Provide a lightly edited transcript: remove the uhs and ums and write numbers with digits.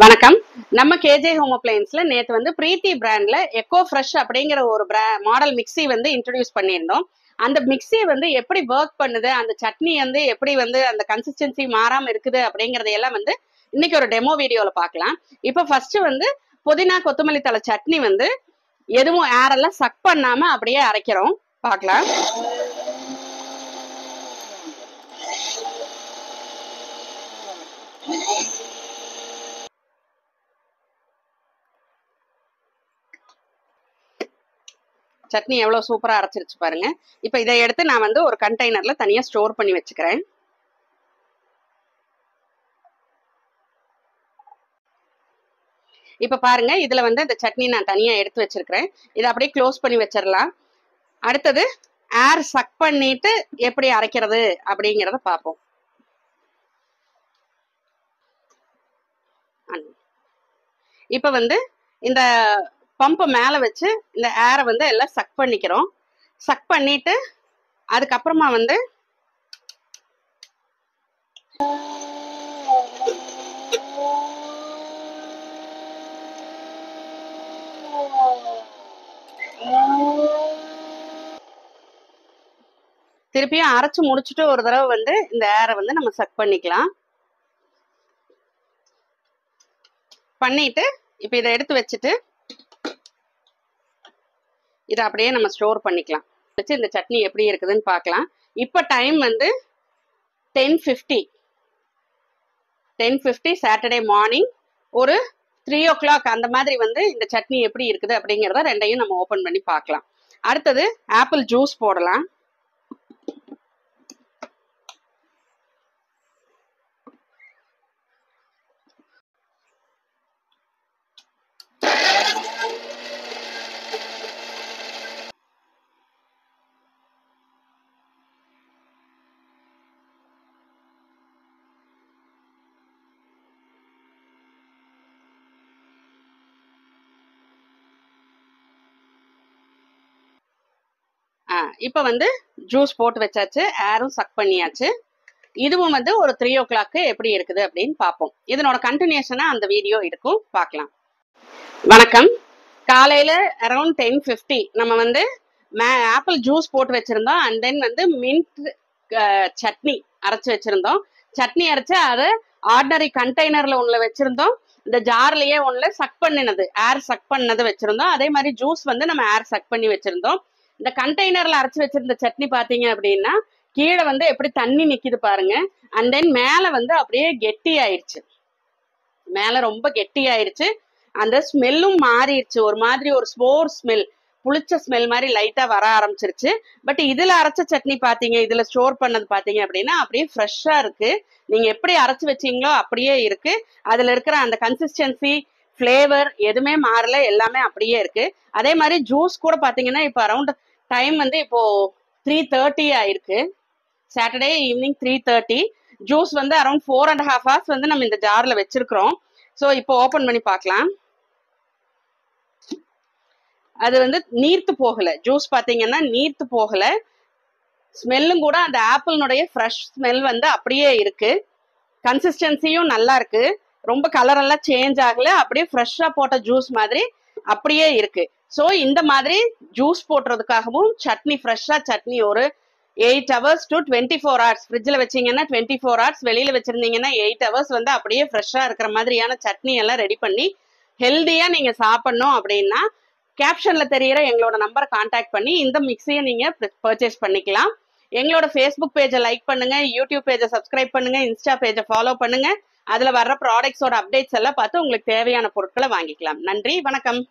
வணக்கம். நம்ம K J home அப்ளையன்ஸ்ல நேத்து வந்து பிரீத்தி பிராண்ட்ல எக்கோ ஃப்ரெஷ் அப்படிங்கிற ஒரு மாடல் மிக்ஸி வந்து இன்ட்ரடியூஸ் பண்ணியிருந்தோம். அந்த மிக்ஸி வந்து எப்படி ஒர்க் பண்ணுது, அந்த சட்னி வந்து எப்படி வந்து அந்த கன்சிஸ்டன்சி மாறாம இருக்குது அப்படிங்கறதையெல்லாம் வந்து இன்னைக்கு ஒரு டெமோ வீடியோல பார்க்கலாம். இப்ப ஃபர்ஸ்ட் வந்து புதினா கொத்தமல்லி தழை சட்னி வந்து எதுவும் ஏரெல்லாம் சக் பண்ணாம அப்படியே அரைக்கிறோம். பார்க்கலாம். சட்னி எவ்வளவு சூப்பரா அரைச்சிருச்சு பாருங்க. இப்ப இதை எடுத்து நான் வந்து ஒரு கண்டெய்னர்ல தனியா ஸ்டோர் பண்ணி வச்சுக்கிறேன். இப்ப பாருங்க, இதுல வந்து இந்த சட்னி நான் தனியா எடுத்து வச்சிருக்கிறேன். இதை அப்படியே க்ளோஸ் பண்ணி வச்சிடலாம். அடுத்தது ஏர் சக் பண்ணிட்டு எப்படி அரைக்கிறது அப்படிங்கிறத பார்ப்போம். இப்ப வந்து இந்த பம்ப் மேல வச்சு இந்த ஏரை வந்து எல்லாம் சக் பண்ணிக்கிறோம். சக் பண்ணிட்டு அதுக்கப்புறமா வந்து திருப்பியும் அரைச்சு முடிச்சுட்டு ஒரு தடவை வந்து இந்த ஏரை வந்து நம்ம சக் பண்ணிக்கலாம். பண்ணிட்டு இப்ப இதை எடுத்து வச்சுட்டு இதை அப்படியே நம்ம ஸ்டோர் பண்ணிக்கலாம். வச்சு இந்த சட்னி எப்படி இருக்குதுன்னு பார்க்கலாம். இப்ப டைம் வந்து 10:50 சாட்டர்டே மார்னிங். ஒரு 3 o'clock அந்த மாதிரி வந்து இந்த சட்னி எப்படி இருக்குது அப்படிங்கிறத ரெண்டையும் நம்ம ஓபன் பண்ணி பார்க்கலாம். அடுத்தது ஆப்பிள் ஜூஸ் போடலாம். இப்ப வந்து ஜூஸ் போட்டு வச்சாச்சு, ஏரும் சக் பண்ணியாச்சு. இதுவும் வந்து ஒரு 3 o'clock எப்படி இருக்குது அப்படின்னு பார்ப்போம். இதனோட கண்டினியூஷனா அந்த வீடியோ இருக்கும், பார்க்கலாம். வணக்கம். காலையில அரௌண்ட் 10:50 நம்ம வந்து ஆப்பிள் ஜூஸ் போட்டு வச்சிருந்தோம். அண்ட் தென் வந்து மின்ட் சட்னி அரைச்சு வச்சிருந்தோம். சட்னி அரைச்சு அதை ஆர்டினரி கண்டெய்னர்ல ஒண்ணுல வச்சிருந்தோம். இந்த ஜார்லயே ஒண்ணுல சக் பண்ணினது, ஏர் சக் பண்ணது வச்சிருந்தோம். அதே மாதிரி ஜூஸ் வந்து நம்ம ஏர் சக் பண்ணி வச்சிருந்தோம். இந்த கண்டெய்னர்ல அரைச்சு வச்சிருந்த சட்னி பாத்தீங்க அப்படின்னா கீழே வந்து எப்படி தண்ணி நிக்குது பாருங்க. அண்ட் தென் மேல வந்து அப்படியே கெட்டி ஆயிடுச்சு, மேல ரொம்ப கெட்டி ஆயிடுச்சு. அந்த ஸ்மெல்லும் மாறிடுச்சு, ஒரு மாதிரி ஒரு ஸ்போர் ஸ்மெல், புளிச்ச ஸ்மெல் மாதிரி லைட்டா வர ஆரம்பிச்சிருச்சு. பட் இதுல அரைச்ச சட்னி பாத்தீங்க, இதுல ஸ்டோர் பண்ணது பாத்தீங்க அப்படின்னா அப்படியே ஃப்ரெஷ்ஷா இருக்கு. நீங்க எப்படி அரைச்சு வச்சீங்களோ அப்படியே இருக்கு. அதுல இருக்கிற அந்த கன்சிஸ்டன்சி, ஃபிளேவர் எதுவுமே மாறல, எல்லாமே அப்படியே இருக்கு. அதே மாதிரி ஜூஸ் கூட பாத்தீங்கன்னா இப்போ அரௌண்ட் டைம் வந்து இப்போ 3:30 ஆயிருக்கு. Saturday evening 3:30. ஜூஸ் வந்து அரௌண்ட் 4.5 hours வந்து நம்ம இந்த ஜார்ல வச்சிருக்கிறோம். ஸோ இப்போ ஓபன் பண்ணி பார்க்கலாம். அது வந்து நீர்த்து போகல, ஜூஸ் பாத்தீங்கன்னா நீர்த்து போகல. ஸ்மெல்லும் கூட அந்த ஆப்பிள்னுடைய ஃப்ரெஷ் ஸ்மெல் வந்து அப்படியே இருக்கு. கன்சிஸ்டன்சியும் நல்லா இருக்கு, ரொம்ப கலர் எல்லாம் சேஞ்ச் ஆகல, அப்படியே ஃப்ரெஷ்ஷா போட்ட ஜூஸ் மாதிரி அப்படியே இருக்கு. ஸோ இந்த மாதிரி ஜூஸ் போட்டுறதுக்காகவும் சட்னி, ஃப்ரெஷ்ஷா சட்னி ஒரு 8 hours to 24 hours ஃப்ரிட்ஜில் வச்சிங்கன்னா 24 hours, வெளியில வச்சிருந்தீங்கன்னா 8 hours வந்து அப்படியே ஃப்ரெஷ்ஷா இருக்கிற மாதிரியான சட்னி எல்லாம் ரெடி பண்ணி ஹெல்தியா நீங்க சாப்பிடணும் அப்படின்னா கேப்ஷன்ல தெரியிற எங்களோட நம்பரை கான்டாக்ட் பண்ணி இந்த மிக்ஸியை நீங்க பர்ச்சேஸ் பண்ணிக்கலாம். எங்களோட ஃபேஸ்புக் பேஜை லைக் பண்ணுங்க, யூடியூப் பேஜை சப்ஸ்கிரைப் பண்ணுங்க, இன்ஸ்டா பேஜை ஃபாலோ பண்ணுங்க. அதுல வர்ற ப்ராடக்ட்ஸோட அப்டேட்ஸ் எல்லாம் பார்த்து உங்களுக்கு தேவையான பொருட்களை வாங்கிக்கலாம். நன்றி, வணக்கம்.